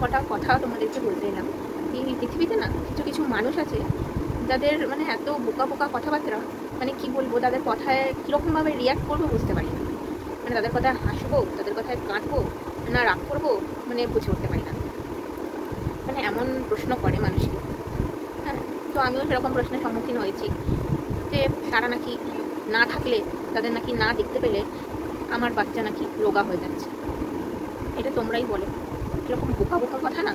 কটা কথা তোমাদেরকে বলতে এলাম। এই পৃথিবীতে না কিছু কিছু মানুষ আছে যাদের মানে এত বোকা বোকা কথাবার্তা, মানে কি বলবো, তাদের কথায় কীরকমভাবে রিয়াক্ট করবো বুঝতে পারি না। মানে তাদের কথায় হাসবো, তাদের কথায় কাঁদবো, না রাগ করবো, মানে বুঝে উঠতে পারি না। মানে এমন প্রশ্ন করে মানুষকে। হ্যাঁ, তো আমিও সেরকম প্রশ্নের সম্মুখীন হয়েছি যে তারা নাকি না থাকলে, তাদের নাকি না দেখতে পেলে আমার বাচ্চা নাকি রোগা হয়ে যাচ্ছে। এটা তোমরাই বলো, এরকম বোকা বোকা কথা না?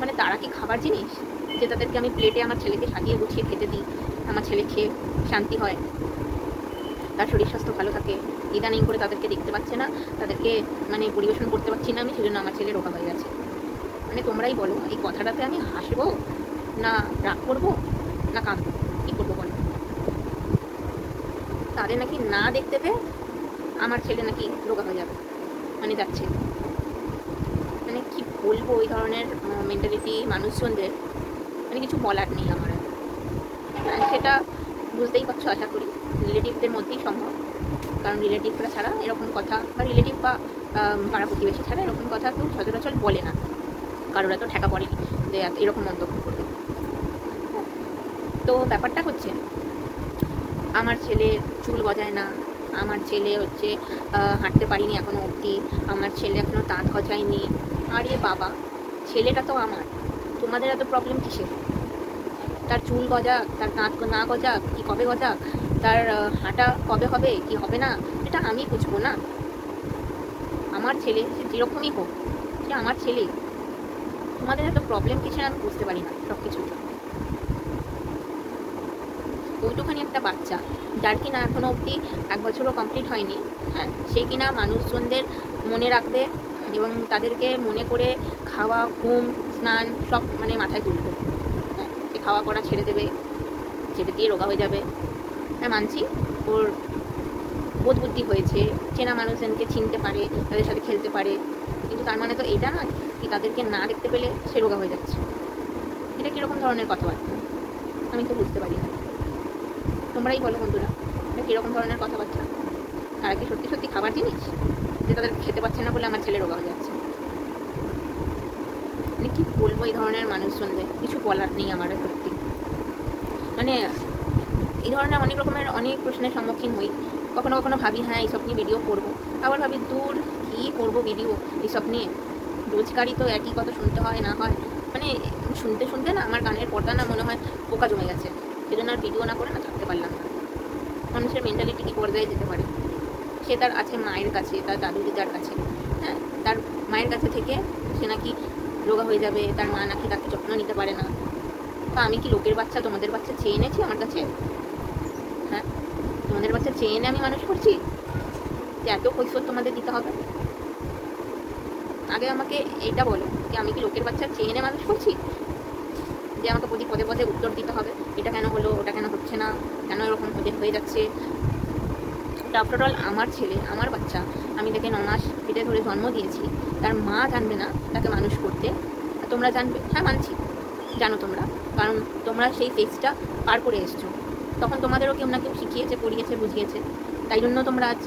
মানে তারা কি খাবার জিনিস যে তাদেরকে আমি প্লেটে আমার ছেলেকে সাজিয়ে গুছিয়ে খেতে দিই, আমার ছেলে খেয়ে শান্তি হয়, তার শরীর স্বাস্থ্য ভালো থাকে? ইদানিং করে তাদেরকে দেখতে পাচ্ছে না, তাদেরকে মানে পরিবেশন করতে পারছি না আমি, সেজন্য আমার ছেলে রোগা হয়ে গেছে। মানে তোমরাই বলো, এই কথাটাতে আমি হাসবো, না রাগ করবো, না কাঁদবো, কী করবো বলো? তাদের নাকি না দেখতে পেয়ে আমার ছেলে নাকি রোগা হয়ে যাবে, মানে যাচ্ছে। মানে কি বলবো, এই ধরনের মেন্টালিটি মানুষজনদের মানে কিছু বলার নেই আমার। সেটা বুঝতেই পারছো আশা করি, রিলেটিভদের মধ্যেই সম্ভব। কারণ রিলেটিভরা ছাড়া এরকম কথা, বা রিলেটিভ বা পাড়া প্রতিবেশী ছাড়া এরকম কথা কেউ সচরাচর বলে না, কারোর এত ঠেকা পড়েনি যে এরকম মন্তব্য করবে। তো ব্যাপারটা হচ্ছে, আমার ছেলে চুল গজায় না, আমার ছেলে হচ্ছে হাঁটতে পারিনি এখনো অবধি, আমার ছেলে এখনো দাঁত গজায়নি। আরে বাবা, ছেলেটা তো আমার, তোমাদের এত প্রবলেম কিসের? তার চুল গজাক, তার দাঁত না গজাক, কি কবে গজাক, তার হাঁটা কবে হবে কি হবে না, এটা আমি বুঝবো না? আমার ছেলে সে যেরকমই হোক, সে আমার ছেলে। তোমাদের এত প্রবলেম কিসের আমি বুঝতে পারি না সব কিছু। ওইটুখানি একটা বাচ্চা, যার কিনা এখনো অবধি 1 বছরও কমপ্লিট হয়নি, হ্যাঁ, সে কিনা মানুষজনদের মনে রাখবে এবং তাদেরকে মনে করে খাওয়া, ঘুম, স্নান সব মানে মাথায় তুলবে। হ্যাঁ, সে খাওয়া পড়া ছেড়ে দেবে, ছেড়ে দিয়ে রোগা হয়ে যাবে। হ্যাঁ মানছি, ওর বোধ বুদ্ধি হয়েছে, চেনা মানুষজনকে চিনতে পারে, তাদের সাথে খেলতে পারে, কিন্তু তার মানে তো এটা নয় কি তাদেরকে না দেখতে পেলে সে রোগা হয়ে যাচ্ছে। এটা কীরকম ধরনের কথাবার্তা আমি তো বুঝতে পারি না। তোমরাই বলো বন্ধুরা, এটা কীরকম ধরনের কথাবার্তা? তারা কি সত্যি সত্যি খাবার জিনিস যে তাদের খেতে পাচ্ছে না বলে আমার ছেলে রোগা হয়ে যাচ্ছে? মানে কি বলবো, এই ধরনের মানুষজনদের কিছু বলার নেই আমার সত্যি। মানে এই ধরনের অনেক রকমের অনেক প্রশ্নের সম্মুখীন হই। কখনো কখনো ভাবি হ্যাঁ এইসব নিয়ে ভিডিও করবো, আবার ভাবি দূর কী করবো ভিডিও এইসব নিয়ে, রোজগারই তো একই কথা শুনতে হয় না হয়। মানে শুনতে শুনতে না আমার গানের পর্দা না মনে হয় পোকা জমে গেছে, সেজন্য আর ভিডিও না করে না থাকতে পারলাম না। মানুষের মেন্টালিটি কী পর্যায়ে যেতে পারে? সে তার আছে মায়ের কাছে, তার দাদু দিদার কাছে, হ্যাঁ, তার মায়ের কাছে থেকে সে নাকি রোগা হয়ে যাবে, তার মা নাকি তাকে যত্ন নিতে পারে না। তা আমি কি লোকের বাচ্চা, তোমাদের বাচ্চা চেয়ে এনেছি আমার কাছে? হ্যাঁ, তোমাদের বাচ্চা চেয়ে এনে আমি মানুষ করছি যে এত কৈফিয়ত তোমাদের দিতে হবে? আগে আমাকে এটা বলো যে আমি কি লোকের বাচ্চা চেয়ে এনে মানুষ করছি যে আমাকে প্রতি পদে পদে উত্তর দিতে হবে, এটা কেন হলো, ওটা কেন হচ্ছে না, কেন এরকম হয়ে যাচ্ছে? আফটার অল আমার ছেলে, আমার বাচ্চা, আমি তাকে 9 মাস পেটে ধরে জন্ম দিয়েছি, তার মা জানবে না তাকে মানুষ করতে? তোমরা জানবে? হ্যাঁ মানছি, জানো তোমরা, কারণ তোমরা সেই ফেজটা পার করে এসছো। তখন তোমাদেরও কেউ না কেউ শিখিয়েছে, পড়িয়েছে, বুঝিয়েছে, তাই জন্য তোমরা আজ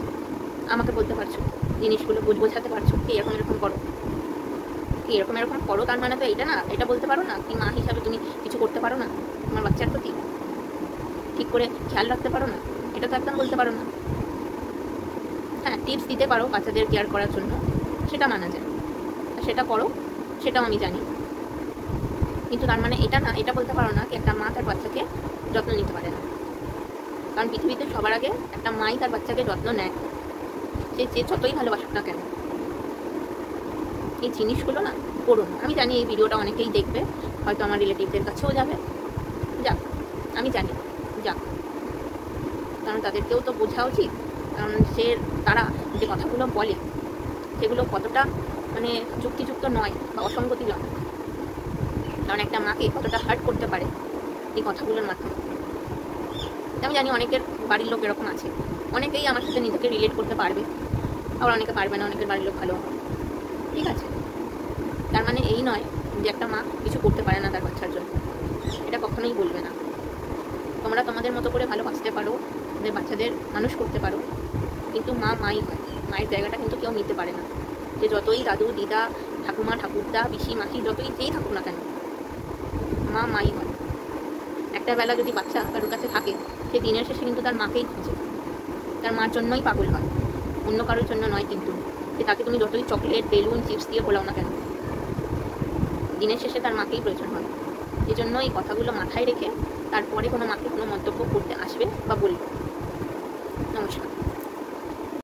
আমাকে বলতে পারছো, জিনিসগুলো বোঝাতে পারছো কি এরকম এরকম করো, কি এরকম এরকম করো। তার মানে তো এটা না, এটা বলতে পারো না কি মা হিসাবে তুমি কিছু করতে পারো না তোমার বাচ্চার প্রতি, ঠিক করে খেয়াল রাখতে পারো না, এটা তো একদম বলতে পারো না। হ্যাঁ, টিপস দিতে পারো বাচ্চাদের কেয়ার করার জন্য, সেটা মানা যায়, সেটা করো, সেটাও আমি জানি, কিন্তু তার মানে এটা না, এটা বলতে পারো না কি একটা মা তার বাচ্চাকে যত্ন নিতে পারে না। কারণ পৃথিবীতে সবার আগে একটা মাই তার বাচ্চাকে যত্ন নেয়, যে যতই ভালোবাসুক না কেন। এই জিনিসগুলো না করো না। আমি জানি এই ভিডিওটা অনেকেই দেখবে, হয়তো আমার রিলেটিভদের কাছেও যাবে, যাক, আমি জানি, যাক, কারণ তাদেরকেও তো বোঝা উচিত, কারণ তারা যে কথাগুলো বলে সেগুলো কতটা মানে যুক্তিযুক্ত নয় বা অসঙ্গতিজনক, কারণ একটা মাকে কতটা হার্ট করতে পারে এই কথাগুলোর মাধ্যমে। আমি জানি অনেকের বাড়ির লোক এরকম আছে, অনেকেই আমার সাথে নিজেকে রিলেট করতে পারবে, আবার অনেকে পারবে না, অনেকের বাড়ির লোক ভালো, ঠিক আছে। তার মানে এই নয় যে একটা মা কিছু করতে পারে না তার বাচ্চার জন্য, এটা কখনোই বলবে না। তোমরা তোমাদের মতো করে ভালোবাসতে পারো, তোমাদের বাচ্চাদের মানুষ করতে পারো, কিন্তু মা মাই হয়, মায়ের জায়গাটা কিন্তু কেউ নিতে পারে না। যে যতই দাদু দিদা ঠাকুমা, ঠাকুরদা, পিসি, মাসি, যতই যেই থাকুক না কেন, মা মাই হয়। একটা বেলা যদি বাচ্চা কারোর কাছে থাকে, সে দিনের শেষে কিন্তু তার মাকেই খোঁজে, তার মার জন্যই পাগল হয়, অন্য কারোর জন্য নয়। কিন্তু যে তাকে তুমি যতই চকলেট, বেলুন, চিপস দিয়ে ভোলাও না কেন, দিনের শেষে তার মাকেই প্রয়োজন হয়। এই জন্য এই কথাগুলো মাথায় রেখে তারপরে কোনো মাকে কোনো মন্তব্য করতে আসবে বা বলবে।